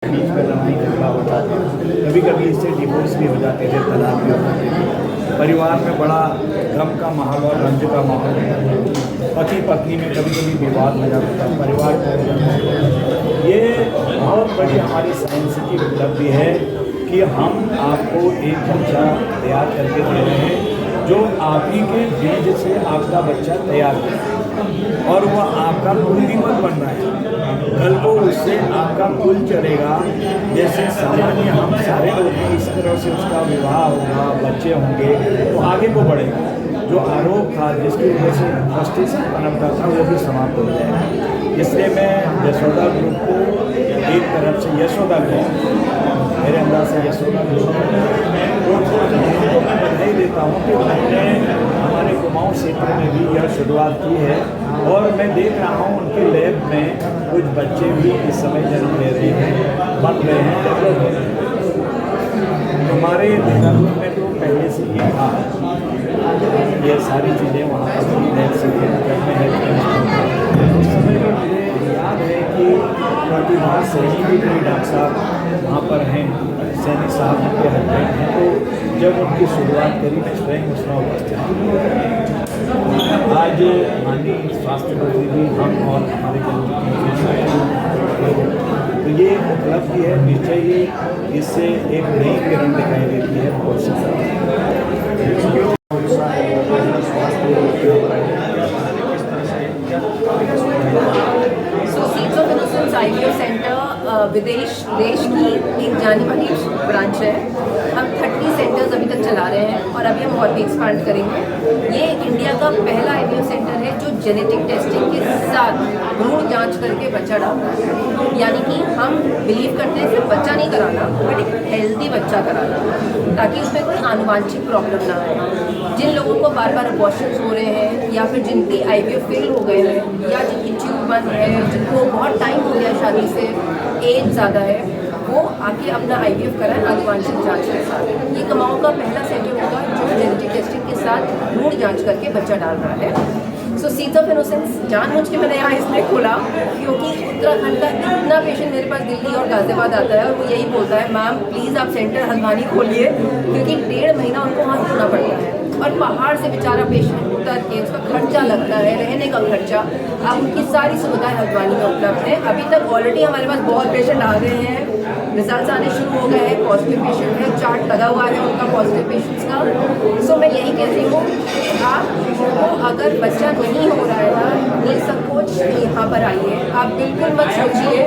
बीच में लड़ाई झगड़ा हो जाता है, कभी कभी इससे डिवोर्स भी हो जाते थे, तलाक भी हो जाते थे। परिवार में बड़ा गम का माहौल और रंज का माहौल होता है। पति पत्नी में कभी कभी विवाद हो जाता था, परिवार टूट जाता है। ये बहुत बड़ी हमारी साइंस की उपलब्धि है कि हम आपको एक बच्चा तैयार करके दे रहे हैं जो आप ही के बीज से आपका बच्चा तैयार करेगा और वह आपका कुलदीपक बन रहा है। कल को उससे आपका कुल चलेगा। जैसे सामान्य हम सारे लोग हैं, इस तरह से उसका विवाह होगा, बच्चे होंगे तो आगे को बढ़ेगा। जो आरोप था जिसकी वजह से फ्रस्ट्रेशन पनपता था वो भी समाप्त हो जाएगा। इसलिए मैं यशोदा ग्रुप को एक तरफ से यशोदा ग्रुप मेरे अंदर से यशोदा ग्रुप को मैं बधाई देता हूँ कि उन्होंने हमारे कुमाऊँ क्षेत्र में भी यह शुरुआत की है और मैं देख रहा हूँ उनके लैब में कुछ बच्चे भी इस समय जन्म ले रहे हैं, बन रहे हैं, डेवलप हो रहे हैं। हमारे देहरादून में तो पहले से ही था, ये सारी चीज़ें वहाँ पर लैब से जब मैं उस समय पर मुझे याद है कि प्रतिभा सैनी भी कोई डॉक्टर साहब वहाँ पर हैं, सैनी साहब उनके हस्बैंड हैं। तो जब उनकी शुरुआत करी मैं स्वयं उसमें उपस्थित। आज माननीय स्वास्थ्य मंत्री भी हम और हमारे तो ये उपलब्धि है, निश्चय ही इससे एक नई किरण दिखाई देती है। बहुत seeds of innocence IVF centre विदेश देश की एक जानी मानी ब्रांच है। हम 30 सेंटर्स अभी तक चला रहे हैं और अभी हम और भी एक्सपांड करेंगे। ये इंडिया का पहला आईवीएफ सेंटर है जो जेनेटिक टेस्टिंग के साथ भ्रूण जांच करके बच्चा डालता है। यानी कि हम बिलीव करते हैं सिर्फ बच्चा नहीं कराना बट एक हेल्दी बच्चा कराना, ताकि उसमें कोई आनुवांशिक प्रॉब्लम ना आए। जिन लोगों को बार बार अबॉर्शंस हो रहे हैं या फिर जिनकी आईवीएफ फेल हो गए हैं या जिनकी ट्यूब बंद है, जिनको बहुत टाइम हो गया शादी से, एज ज़्यादा है, वो आके अपना आईवीएफ कराएं आनुवांशिक जांच के साथ। ये कुमाऊँ का पहला सेंटर होगा जो जेनेटिक टेस्टिंग के साथ भ्रूण जांच करके बच्चा डाल रहा है। सीड्स ऑफ इनोसेंस जानबूझ के मैंने यहाँ इसलिए खोला क्योंकि उत्तराखंड का इतना पेशेंट मेरे पास दिल्ली और गाजियाबाद आता है और वो यही बोलता है, मैम प्लीज़ आप सेंटर हल्द्वानी खोलिए, क्योंकि 1.5 महीना उनको वहाँ रुकना पड़ता है और पहाड़ से बेचारा पेशेंट उतर के उसका खर्चा लगता है, रहने का खर्चा। अब उनकी सारी सुविधाएं हल्द्वानी में उपलब्ध है। अभी तक ऑलरेडी हमारे पास बहुत पेशेंट आ गए हैं, रिजल्ट आने शुरू हो गए हैं, पॉजिटिव पेशेंट है, चार्ट लगा हुआ है उनका पॉजिटिव पेशेंट्स का। सो मैं यही कहती हूँ आपको अगर बच्चा नहीं हो रहा है ना, निसंकोच यहाँ पर आइए। आप बिल्कुल मत सोचिए,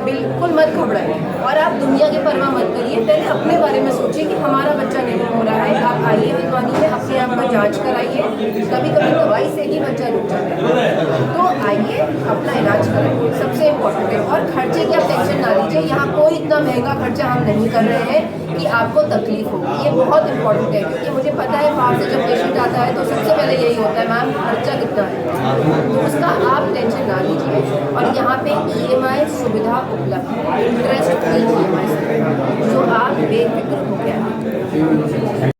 बिल्कुल मत घबराइए और आप दुनिया की परवाह मत करिए। पहले अपने बारे में सोचिए कि हमारा बच्चा नहीं हो रहा है। आप आइए हल्द्वानी में, अपने आप का जांच कराइए। कभी कभी दवाई से ही बच्चा रुक जाता है, तो आइए अपना इलाज कराइए, सबसे इम्पोर्टेंट है। और खर्चे की आप टेंशन ना लीजिए, यहाँ कोई इतना महंगा खर्चा हम नहीं कर रहे हैं कि आपको तकलीफ होगी। ये बहुत इंपॉर्टेंट है क्योंकि मुझे पता है बाहर से जब पेशेंट आता है तो सबसे पहले यही होता है, मैम खर्चा कितना है, तो उसका आप टेंशन ना लीजिए। और यहाँ पे EMI सुविधा उपलब्ध है, इंटरेस्ट फ्री EMI, जो आप बेफिक्र हो गया।